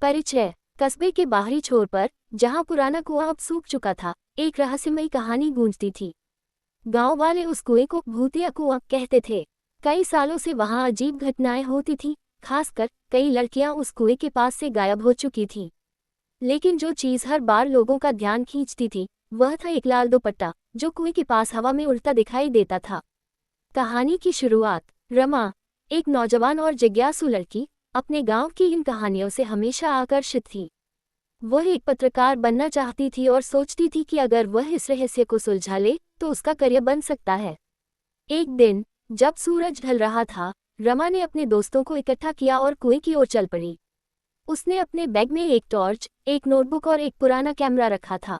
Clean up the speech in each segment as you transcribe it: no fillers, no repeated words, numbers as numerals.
परिचय। कस्बे के बाहरी छोर पर, जहां पुराना कुआं अब सूख चुका था, एक रहस्यमयी कहानी गूंजती थी। गांव वाले उस कुएं को भूतिया कुआं कहते थे। कई सालों से वहां अजीब घटनाएं होती थीं, खासकर कई लड़कियां उस कुएं के पास से गायब हो चुकी थीं। लेकिन जो चीज हर बार लोगों का ध्यान खींचती थी, वह था एक लाल दुपट्टा, जो कुएं के पास हवा में उड़ता दिखाई देता था। कहानी की शुरुआत। रमा, एक नौजवान और जिज्ञासु लड़की, अपने गांव की इन कहानियों से हमेशा आकर्षित थी। वह एक पत्रकार बनना चाहती थी और सोचती थी कि अगर वह इस रहस्य को सुलझा ले तो उसका करियर बन सकता है। एक दिन, जब सूरज ढल रहा था, रमा ने अपने दोस्तों को इकट्ठा किया और कुएं की ओर चल पड़ी। उसने अपने बैग में एक टॉर्च, एक नोटबुक और एक पुराना कैमरा रखा था।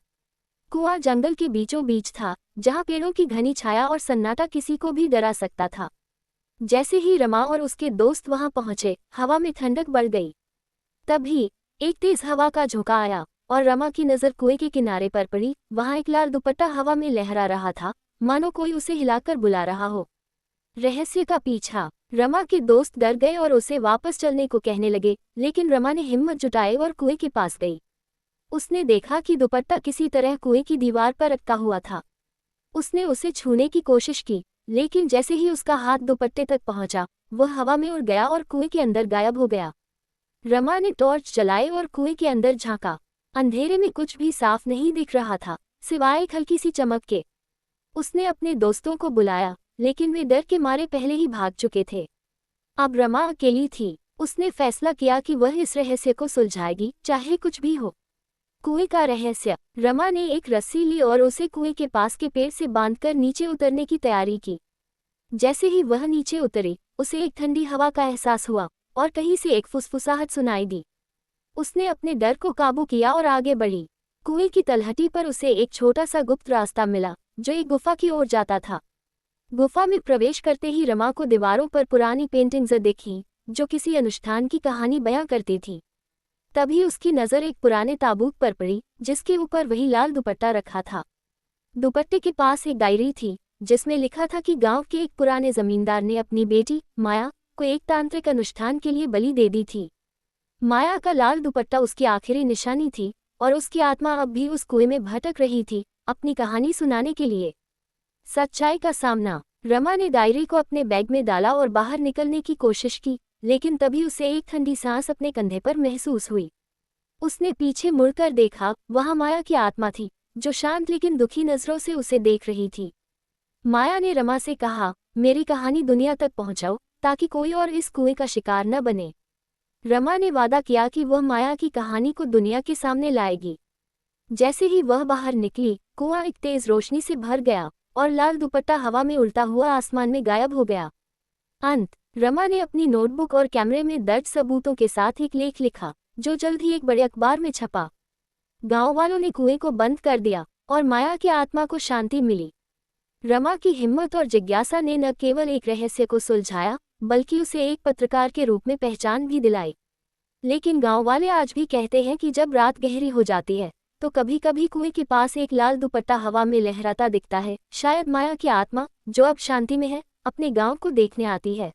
कुआं जंगल के बीचों बीच था, जहां पेड़ों की घनी छाया और सन्नाटा किसी को भी डरा सकता था। जैसे ही रमा और उसके दोस्त वहां पहुंचे, हवा में ठंडक बढ़ गई। तभी एक तेज हवा का झोंका आया और रमा की नजर कुएं के किनारे पर पड़ी। वहां एक लाल दुपट्टा हवा में लहरा रहा था, मानो कोई उसे हिलाकर बुला रहा हो। रहस्य का पीछा। रमा के दोस्त डर गए और उसे वापस चलने को कहने लगे, लेकिन रमा ने हिम्मत जुटाई और कुएं के पास गई। उसने देखा कि दुपट्टा किसी तरह कुएं की दीवार पर अटका हुआ था। उसने उसे छूने की कोशिश की, लेकिन जैसे ही उसका हाथ दुपट्टे तक पहुंचा, वह हवा में उड़ गया और कुएं के अंदर गायब हो गया। रमा ने टॉर्च जलाई और कुएं के अंदर झांका। अंधेरे में कुछ भी साफ नहीं दिख रहा था, सिवाय एक हल्की सी चमक के। उसने अपने दोस्तों को बुलाया, लेकिन वे डर के मारे पहले ही भाग चुके थे। अब रमा अकेली थी। उसने फैसला किया कि वह इस रहस्य को सुलझाएगी, चाहे कुछ भी हो। कुएं का रहस्य। रमा ने एक रस्सी ली और उसे कुएं के पास के पेड़ से बांधकर नीचे उतरने की तैयारी की। जैसे ही वह नीचे उतरी, उसे एक ठंडी हवा का एहसास हुआ और कहीं से एक फुसफुसाहट सुनाई दी। उसने अपने डर को काबू किया और आगे बढ़ी। कुएं की तलहटी पर उसे एक छोटा सा गुप्त रास्ता मिला, जो एक गुफा की ओर जाता था। गुफा में प्रवेश करते ही रमा को दीवारों पर पुरानी पेंटिंग्स दिखीं, जो किसी अनुष्ठान की कहानी बयां करती थी। तभी उसकी नज़र एक पुराने ताबूत पर पड़ी, जिसके ऊपर वही लाल दुपट्टा रखा था। दुपट्टे के पास एक डायरी थी, जिसमें लिखा था कि गांव के एक पुराने जमींदार ने अपनी बेटी माया को एक तांत्रिक अनुष्ठान के लिए बलि दे दी थी। माया का लाल दुपट्टा उसकी आखिरी निशानी थी, और उसकी आत्मा अब भी उस कुएं में भटक रही थी, अपनी कहानी सुनाने के लिए। सच्चाई का सामना। रमा ने डायरी को अपने बैग में डाला और बाहर निकलने की कोशिश की, लेकिन तभी उसे एक ठंडी सांस अपने कंधे पर महसूस हुई। उसने पीछे मुड़कर देखा, वहां माया की आत्मा थी, जो शांत लेकिन दुखी नजरों से उसे देख रही थी। माया ने रमा से कहा, मेरी कहानी दुनिया तक पहुंचाओ, ताकि कोई और इस कुएं का शिकार न बने। रमा ने वादा किया कि वह माया की कहानी को दुनिया के सामने लाएगी। जैसे ही वह बाहर निकली, कुआं एक तेज रोशनी से भर गया और लाल दुपट्टा हवा में उड़ता हुआ आसमान में गायब हो गया। अंत। रमा ने अपनी नोटबुक और कैमरे में दर्ज सबूतों के साथ एक लेख लिखा, जो जल्द ही एक बड़े अखबार में छपा। गांव वालों ने कुएं को बंद कर दिया और माया की आत्मा को शांति मिली। रमा की हिम्मत और जिज्ञासा ने न केवल एक रहस्य को सुलझाया, बल्कि उसे एक पत्रकार के रूप में पहचान भी दिलाई। लेकिन गांव वाले आज भी कहते हैं कि जब रात गहरी हो जाती है, तो कभी कभी कुएं के पास एक लाल दुपट्टा हवा में लहराता दिखता है। शायद माया की आत्मा, जो अब शांति में है, अपने गांव को देखने आती है।